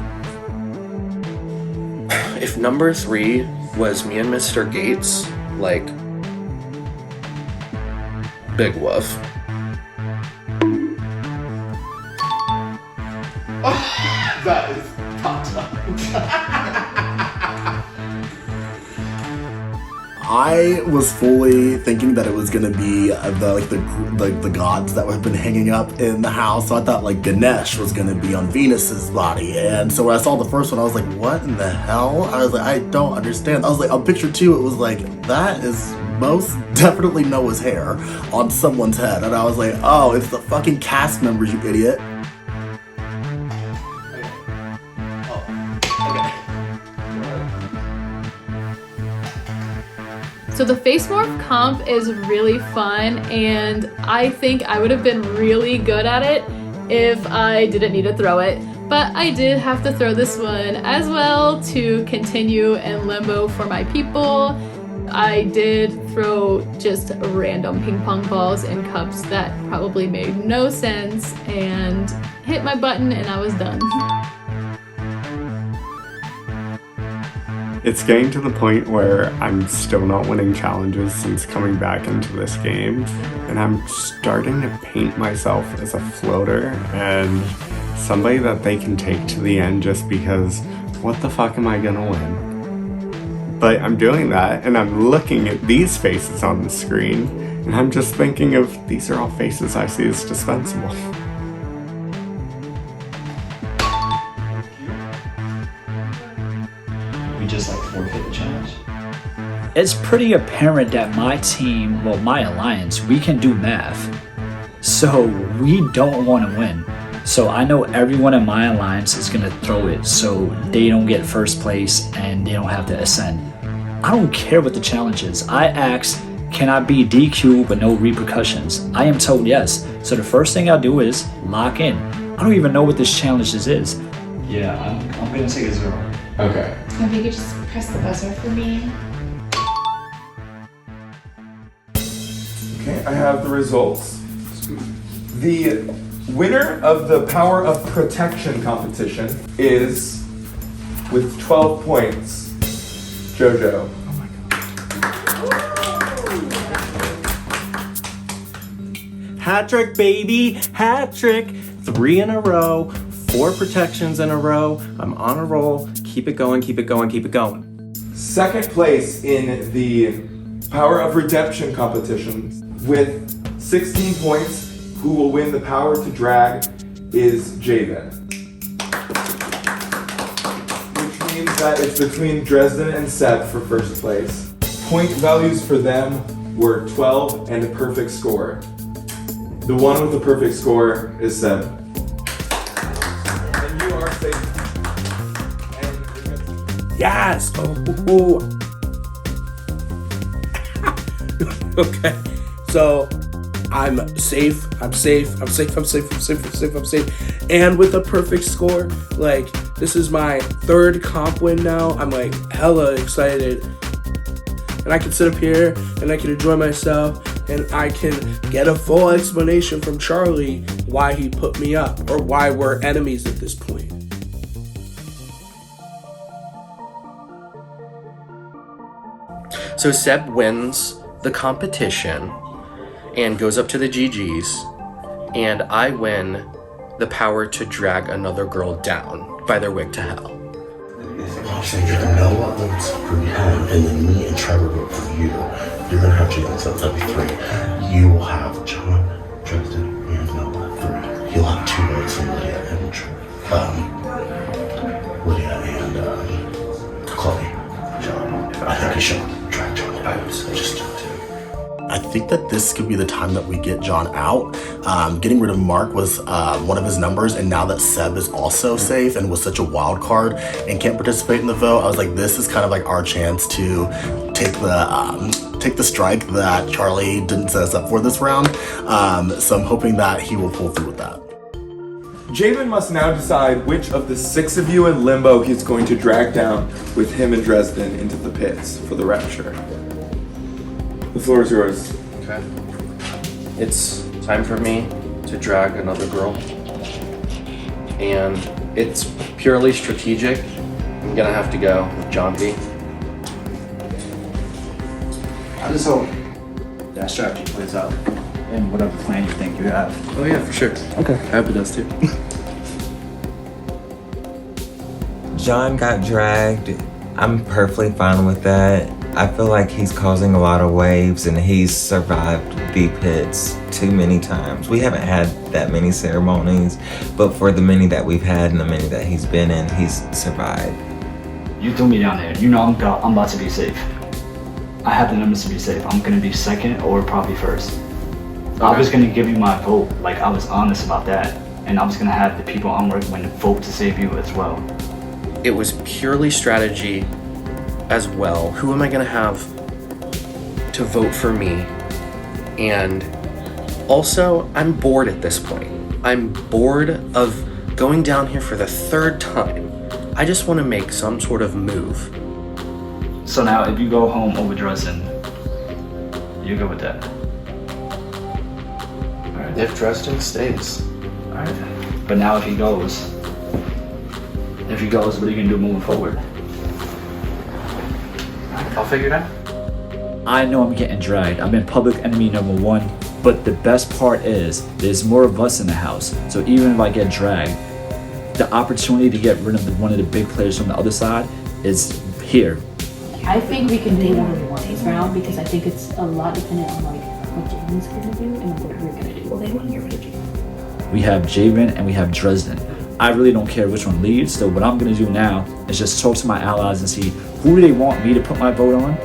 If number 3 was me and Mr. Gates, big woof. That is top. I was fully thinking that it was gonna be the gods that have been hanging up in the house. So I thought like Ganesh was gonna be on Venus's body. And so when I saw the first one, I was like, what in the hell? I was like, I don't understand. I was like, on picture 2, it was like, that is most definitely Noah's hair on someone's head. And I was like, oh, it's the fucking cast members, you idiot. So the face morph comp is really fun, and I think I would have been really good at it if I didn't need to throw it. But I did have to throw this one as well to continue in limbo for my people. I did throw just random ping pong balls in cups that probably made no sense and hit my button and I was done. It's getting to the point where I'm still not winning challenges since coming back into this game, and I'm starting to paint myself as a floater and somebody that they can take to the end just because what the fuck am I gonna win? But I'm doing that and I'm looking at these faces on the screen and I'm just thinking of these are all faces I see as dispensable. Just like forfeit the challenge. It's pretty apparent that my team, well, my alliance, we can do math. So we don't want to win. So I know everyone in my alliance is gonna throw it so they don't get first place and they don't have to ascend. I don't care what the challenge is. I asked, can I be DQ but no repercussions? I am told yes. So the first thing I'll do is lock in. I don't even know what this challenge is. Yeah, I'm gonna take a 0. Okay. If you could just press the buzzer for me. Okay, I have the results. The winner of the Power of Protection competition is, with 12 points, JoJo. Hat trick, baby, hat trick. 3 in a row, 4 protections in a row. I'm on a roll. Keep it going, keep it going, keep it going. Second place in the Power of Redemption competition with 16 points, who will win the power to drag, is Javan. Which means that it's between Dresden and Seb for first place. Point values for them were 12 and a perfect score. The one with the perfect score is Seb. And you are safe. Yes! Oh. Okay. So I'm safe. And with a perfect score, like, this is my 3rd comp win now. I'm like hella excited. And I can sit up here and I can enjoy myself and I can get a full explanation from Charlie why he put me up or why we're enemies at this point. So Seb wins the competition and goes up to the GGs, and I win the power to drag another girl down by their wig to hell. So you're gonna Noah votes for him, and then me and Trevor vote for you. You're gonna have Javan, so that'll be 3. You will have Jon, Dresden, and Noah 3. You'll have 2 votes from Lydia and Chloe. I think you should drag Jon. I would just do it too. I think that this could be the time that we get Jon out. Getting rid of Mark was one of his numbers, and now that Seb is also safe and was such a wild card and can't participate in the vote, I was like, this is kind of like our chance to take the strike that Charlie didn't set us up for this round. So I'm hoping that he will pull through with that. Javan must now decide which of the 6 of you in limbo he's going to drag down with him and Dresden into the pits for the Rapture. The floor is yours. Okay. It's time for me to drag another girl. And it's purely strategic. I'm gonna have to go with Jon V. I just hope that strategy plays out in whatever plan you think you have. Oh yeah, for sure. Okay. I hope it does too. Jon got dragged. I'm perfectly fine with that. I feel like he's causing a lot of waves and he's survived the pits too many times. We haven't had that many ceremonies, but for the many that we've had and the many that he's been in, he's survived. You threw me down there. You know I'm about to be safe. I have the numbers to be safe. I'm gonna be second or probably first. I was gonna give you my vote, like I was honest about that. And I was gonna have the people I'm working with vote to save you as well. It was purely strategy as well. Who am I gonna have to vote for me? And also, I'm bored at this point. I'm bored of going down here for the third time. I just want to make some sort of move. So now, if you go home over Dresden, you go with that. All right. If Dresden stays. All right. But now, if he goes, what are you gonna do moving forward? I'll figure it out. I know I'm getting dragged. I'm in public enemy number 1, but the best part is there's more of us in the house. So even if I get dragged, the opportunity to get rid of one of the big players from the other side is here. I think we can do whatever we want this round because I think it's a lot dependent on like what Javan's gonna do and what we're gonna do. Well, they want to get rid of Javan. We have Javan and we have Dresden. I really don't care which one leads, so what I'm gonna do now is just talk to my allies and see who do they want me to put my vote on,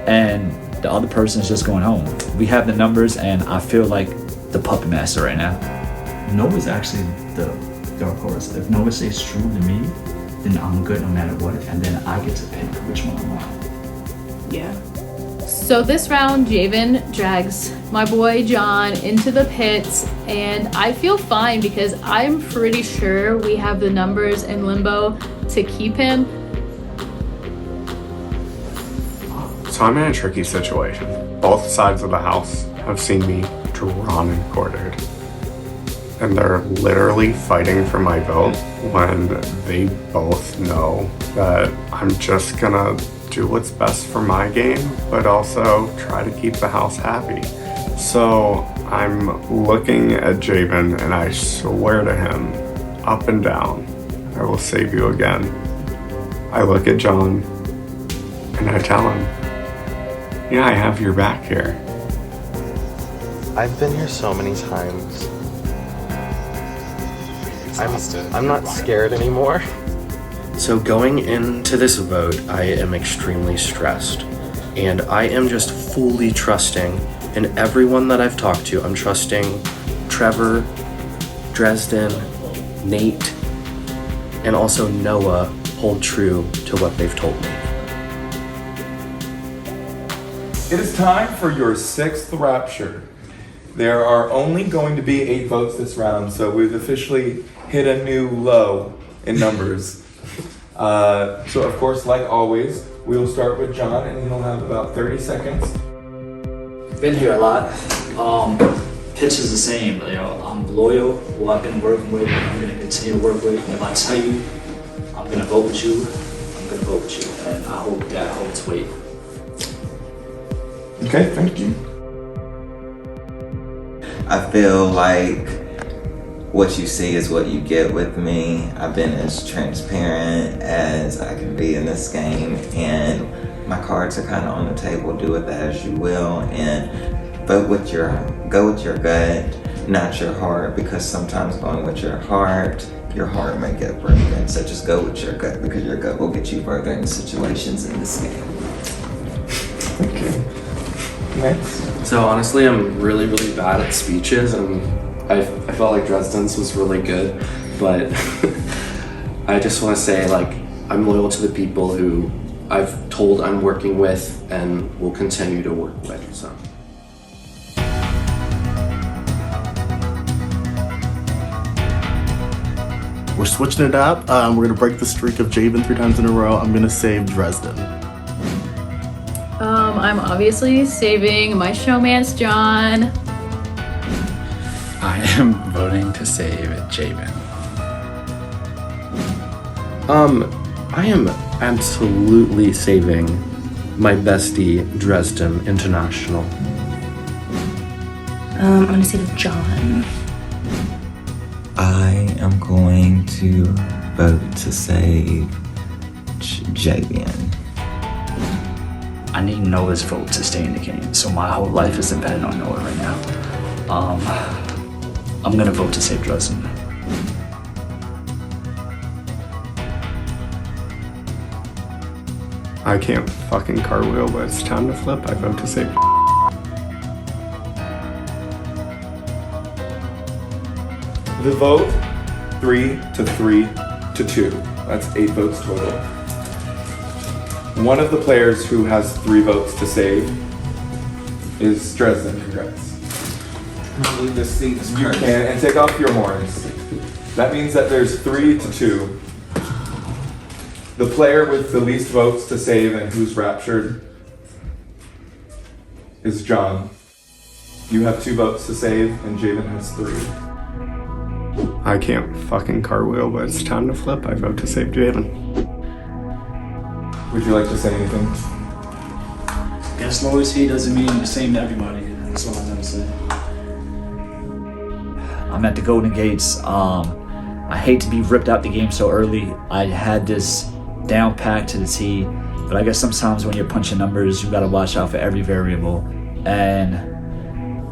and the other person is just going home. We have the numbers, and I feel like the puppet master right now. Noah's actually the dark horse. If Noah stays true to me, then I'm good no matter what, and then I get to pick which one I want. Yeah. So this round, Javan drags my boy Jon into the pits, and I feel fine because I'm pretty sure we have the numbers in limbo to keep him. So I'm in a tricky situation. Both sides of the house have seen me drawn and quartered. And they're literally fighting for my vote when they both know that I'm just gonna do what's best for my game, but also try to keep the house happy. So I'm looking at Javan and I swear to him, up and down, I will save you again. I look at Jon and I tell him, yeah, I have your back here. I've been here so many times. I'm not scared anymore. So going into this vote, I am extremely stressed. And I am just fully trusting in everyone that I've talked to. I'm trusting Trevor, Dresden, Nate, and also Noah hold true to what they've told me. It is time for your 6th Rapture. There are only going to be 8 votes this round, so we've officially hit a new low in numbers. So of course, like always, we'll start with Jon, and he'll have about 30 seconds. Been here a lot. Pitch is the same. You know, I'm loyal. Who I've been working with, I'm gonna continue to work with. If I tell you, I'm gonna vote with you. I'm gonna vote with you, and I hope that holds weight. Okay, thank you. I feel like what you see is what you get with me. I've been as transparent as I can be in this game, and my cards are kind of on the table. Do with that as you will, and go with your gut, not your heart, because sometimes going with your heart may get broken. So just go with your gut, because your gut will get you further in situations in this game. Okay. Next. So honestly, I'm really, really bad at speeches, and I felt like Dresden's was really good, but I just want to say, like, I'm loyal to the people who I've told I'm working with and will continue to work with, so. We're switching it up. We're gonna break the streak of Javan 3 times in a row. I'm gonna save Dresden. I'm obviously saving my showmance Jon. I am voting to save Javan. I am absolutely saving my bestie Dresden International. I'm gonna save Jon. I am going to vote to save Javan. I need Noah's vote to stay in the game. So my whole life is dependent on Noah right now. I'm gonna vote to save Dresden. I can't fucking cartwheel, but it's time to flip. I vote to save. The vote, 3 to 3 to 2. That's 8 votes total. One of the players who has 3 votes to save is Dresden. Congrats. Leave this seat. You can, and take off your horns. That means that there's 3 to 2. The player with the least votes to save and who's raptured is Jon. You have 2 votes to save, and Javan has 3. I can't fucking cartwheel, but it's time to flip. I vote to save Javan. Would you like to say anything? Guess lowest he doesn't mean the same to everybody. That's all I'm gonna say. I'm at the Golden Gates. I hate to be ripped out the game so early. I had this down pack to the T, but I guess sometimes when you're punching numbers, you gotta watch out for every variable. And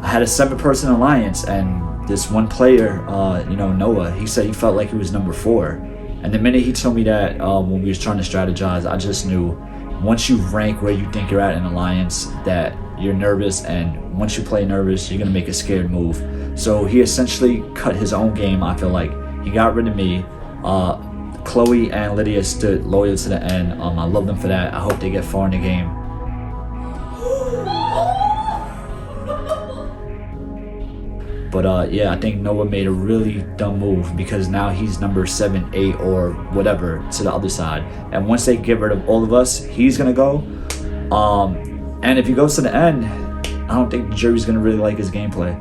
I had a 7-person alliance, and this one player, Noah, he said he felt like he was number 4. And the minute he told me that when we was trying to strategize, I just knew once you rank where you think you're at in alliance, that you're nervous, and once you play nervous, you're gonna make a scared move. So he essentially cut his own game. I feel like he got rid of me. Chloe and Lydia stood loyal to the end. I love them for that. I hope they get far in the game. But yeah, I think Noah made a really dumb move because now he's number 7, 8, or whatever to the other side. And once they get rid of all of us, he's gonna go. And if he goes to the end, I don't think the jury's gonna really like his gameplay.